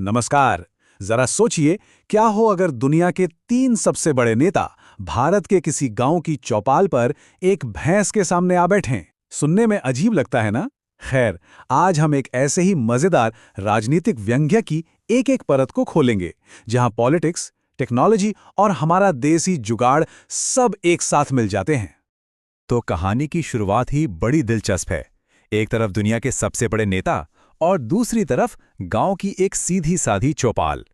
नमस्कार। जरा सोचिए, क्या हो अगर दुनिया के 3 सबसे बड़े नेता भारत के किसी गांव की चौपाल पर एक भैंस के सामने आ बैठें। सुनने में अजीब लगता है ना? खैर, आज हम एक ऐसे ही मजेदार राजनीतिक व्यंग्य की एक-एक परत को खोलेंगे, जहां पॉलिटिक्स, टेक्नोलॉजी और हमारा देसी जुगाड़ सब एक साथ मिल जाते हैं। तो कहानी की शुरुआत ही बड़ी दिलचस्प है। एक तरफ दुनिया के सबसे बड़े नेता और दूसरी तरफ गांव की एक सीधी साधी चौपाल।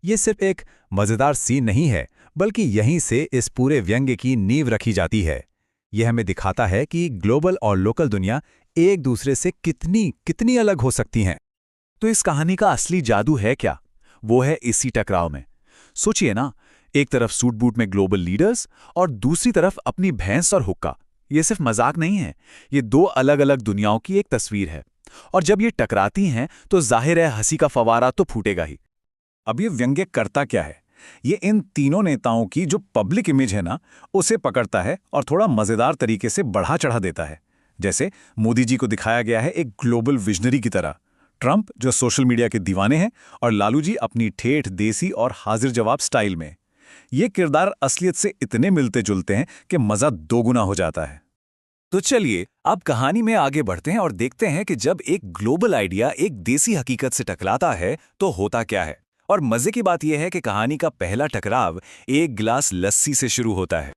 ये सिर्फ एक मजेदार सीन नहीं है, बल्कि यहीं से इस पूरे व्यंग्य की नींव रखी जाती है। यह हमें दिखाता है कि ग्लोबल और लोकल दुनिया एक दूसरे से कितनी कितनी अलग हो सकती हैं। तो इस कहानी का असली जादू है क्या? वो है इसी टकराव में। सोचिए ना, एक तरफ सूट बूट में ग्लोबल लीडर्स और दूसरी तरफ अपनी भैंस और हुक्का। ये सिर्फ मजाक नहीं है, ये दो अलग अलग दुनियाओं की एक तस्वीर है। और जब ये टकराती हैं तो जाहिर है हंसी का फवारा तो फूटेगा ही। अब ये व्यंग्य करता क्या है? ये इन तीनों नेताओं की जो पब्लिक इमेज है ना, उसे पकड़ता है और थोड़ा मजेदार तरीके से बढ़ा चढ़ा देता है। जैसे मोदी जी को दिखाया गया है एक ग्लोबल विजनरी की तरह, ट्रंप जो सोशल मीडिया के दीवाने हैं, और लालू जी अपनी ठेठ देसी और हाजिर जवाब स्टाइल में। ये किरदार असलियत से इतने मिलते जुलते हैं कि मजा दोगुना हो जाता है। तो चलिए अब कहानी में आगे बढ़ते हैं और देखते हैं कि जब एक ग्लोबल आइडिया एक देसी हकीकत से टकराता है तो होता क्या है। और मजे की बात यह है कि कहानी का पहला टकराव एक गिलास लस्सी से शुरू होता है।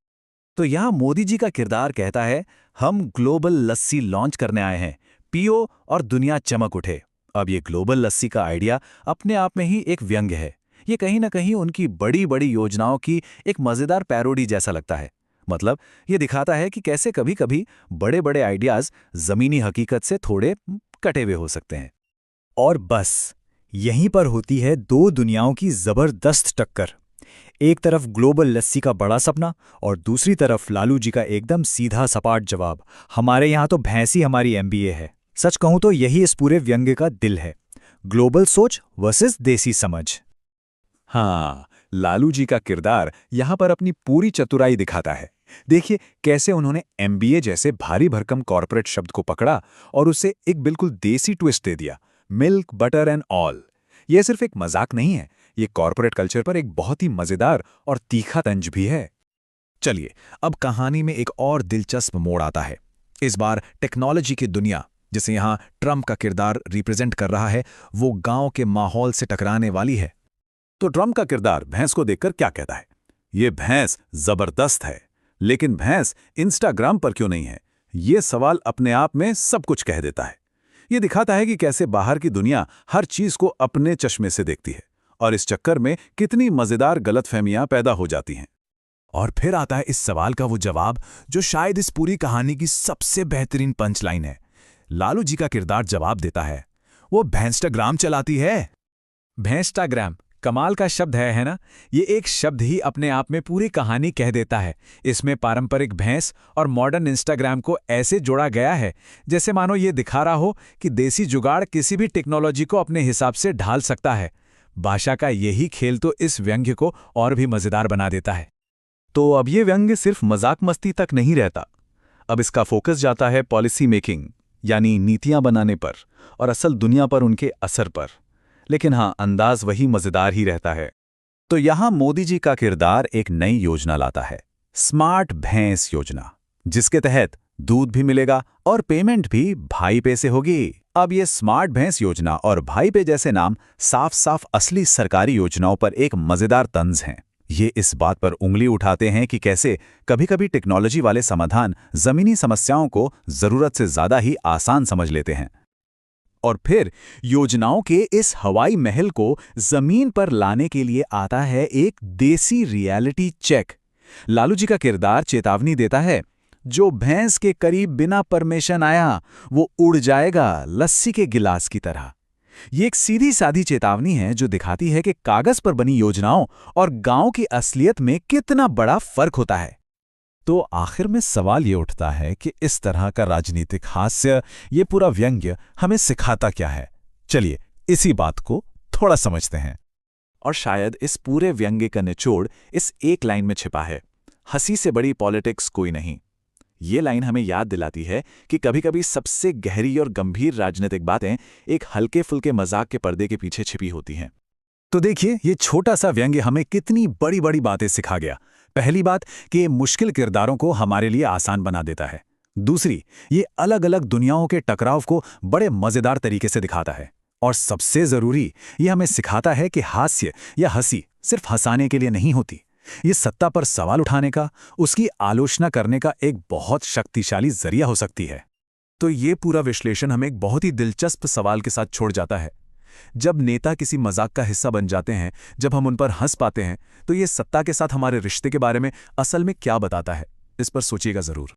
तो यहाँ मोदी जी का किरदार कहता है, हम ग्लोबल लस्सी लॉन्च करने आए हैं, पियो और दुनिया चमक उठे। अब ये ग्लोबल लस्सी का आइडिया अपने आप में ही एक व्यंग्य है। ये कहीं ना कहीं उनकी बड़ी बड़ी योजनाओं की एक मजेदार पैरोडी जैसा लगता है। मतलब ये दिखाता है कि कैसे कभी कभी बड़े बड़े आइडियाज जमीनी हकीकत से थोड़े कटे हुए हो सकते हैं। और बस यहीं पर होती है दो दुनियाओं की जबरदस्त टक्कर। एक तरफ ग्लोबल लस्सी का बड़ा सपना और दूसरी तरफ लालू जी का एकदम सीधा सपाट जवाब, हमारे यहाँ तो भैंसी हमारी एमबीए है। सच कहूं तो यही इस पूरे व्यंग्य का दिल है, ग्लोबल सोच वर्सेस देसी समझ। हाँ, लालू जी का किरदार यहाँ पर अपनी पूरी चतुराई दिखाता है। देखिए कैसे उन्होंने एमबीए जैसे भारी भरकम कॉर्पोरेट शब्द को पकड़ा और उसे एक बिल्कुल देसी ट्विस्ट दे दिया, मिल्क बटर एंड ऑल। यह सिर्फ एक मजाक नहीं है, ये कॉर्पोरेट कल्चर पर एक बहुत ही मजेदार और तीखा तंज भी है। चलिए अब कहानी में एक और दिलचस्प मोड़ आता है। इस बार टेक्नोलॉजी की दुनिया, जिसे यहाँ ट्रंप का किरदार रिप्रेजेंट कर रहा है, वो गांव के माहौल से टकराने वाली है। तो ट्रंप का किरदार भैंस को देखकर क्या कहता है? ये भैंस जबरदस्त है, लेकिन भैंस इंस्टाग्राम पर क्यों नहीं है? ये सवाल अपने आप में सब कुछ कह देता है। ये दिखाता है कि कैसे बाहर की दुनिया हर चीज को अपने चश्मे से देखती है और इस चक्कर में कितनी मजेदार गलतफहमियां पैदा हो जाती हैं। और फिर आता है इस सवाल का वो जवाब जो शायद इस पूरी कहानी की सबसे बेहतरीन पंचलाइन है। लालू जी का किरदार जवाब देता है, वो भैंस्टाग्राम चलाती है। भैंस्टाग्राम कमाल का शब्द है ना? ये एक शब्द ही अपने आप में पूरी कहानी कह देता है। इसमें पारंपरिक भैंस और मॉडर्न इंस्टाग्राम को ऐसे जोड़ा गया है जैसे मानो ये दिखा रहा हो कि देसी जुगाड़ किसी भी टेक्नोलॉजी को अपने हिसाब से ढाल सकता है। भाषा का यही खेल तो इस व्यंग्य को और भी मजेदार बना देता है। तो अब ये व्यंग्य सिर्फ मजाक मस्ती तक नहीं रहता। अब इसका फोकस जाता है पॉलिसी मेकिंग, यानी नीतियां बनाने पर और असल दुनिया पर उनके असर पर। लेकिन हाँ, अंदाज वही मजेदार ही रहता है। तो यहां मोदी जी का किरदार एक नई योजना लाता है, स्मार्ट भैंस योजना, जिसके तहत दूध भी मिलेगा और पेमेंट भी भाई पे से होगी। अब ये स्मार्ट भैंस योजना और भाई पे जैसे नाम साफ साफ असली सरकारी योजनाओं पर एक मजेदार तंज हैं। ये इस बात पर उंगली उठाते हैं कि कैसे कभी-कभी टेक्नोलॉजी वाले समाधान जमीनी समस्याओं को जरूरत से ज्यादा ही आसान समझ लेते हैं। और फिर योजनाओं के इस हवाई महल को जमीन पर लाने के लिए आता है एक देसी रियलिटी चेक। लालू जी का किरदार चेतावनी देता है, जो भैंस के करीब बिना परमिशन आया वो उड़ जाएगा लस्सी के गिलास की तरह। ये एक सीधी सादी चेतावनी है जो दिखाती है कि कागज पर बनी योजनाओं और गांव की असलियत में कितना बड़ा फर्क होता है। तो आखिर में सवाल ये उठता है कि इस तरह का राजनीतिक हास्य, ये पूरा व्यंग्य हमें सिखाता क्या है? चलिए इसी बात को थोड़ा समझते हैं। और शायद इस पूरे व्यंग्य का निचोड़ इस एक लाइन में छिपा है, हंसी से बड़ी पॉलिटिक्स कोई नहीं। ये लाइन हमें याद दिलाती है कि कभी-कभी सबसे गहरी और गंभीर राजनीतिक बातें एक हल्के फुल्के मजाक के पर्दे के पीछे छिपी होती हैं। तो देखिए, ये छोटा सा व्यंग्य हमें कितनी बड़ी बड़ी बातें सिखा गया। पहली बात कि ये मुश्किल किरदारों को हमारे लिए आसान बना देता है। दूसरी, ये अलग अलग दुनियाओं के टकराव को बड़े मजेदार तरीके से दिखाता है। और सबसे जरूरी, ये हमें सिखाता है कि हास्य या हंसी सिर्फ हंसाने के लिए नहीं होती। ये सत्ता पर सवाल उठाने का, उसकी आलोचना करने का एक बहुत शक्तिशाली जरिया हो सकती है। तो ये पूरा विश्लेषण हमें एक बहुत ही दिलचस्प सवाल के साथ छोड़ जाता है। जब नेता किसी मजाक का हिस्सा बन जाते हैं, जब हम उन पर हंस पाते हैं, तो ये सत्ता के साथ हमारे रिश्ते के बारे में असल में क्या बताता है? इस पर सोचिएगा जरूर।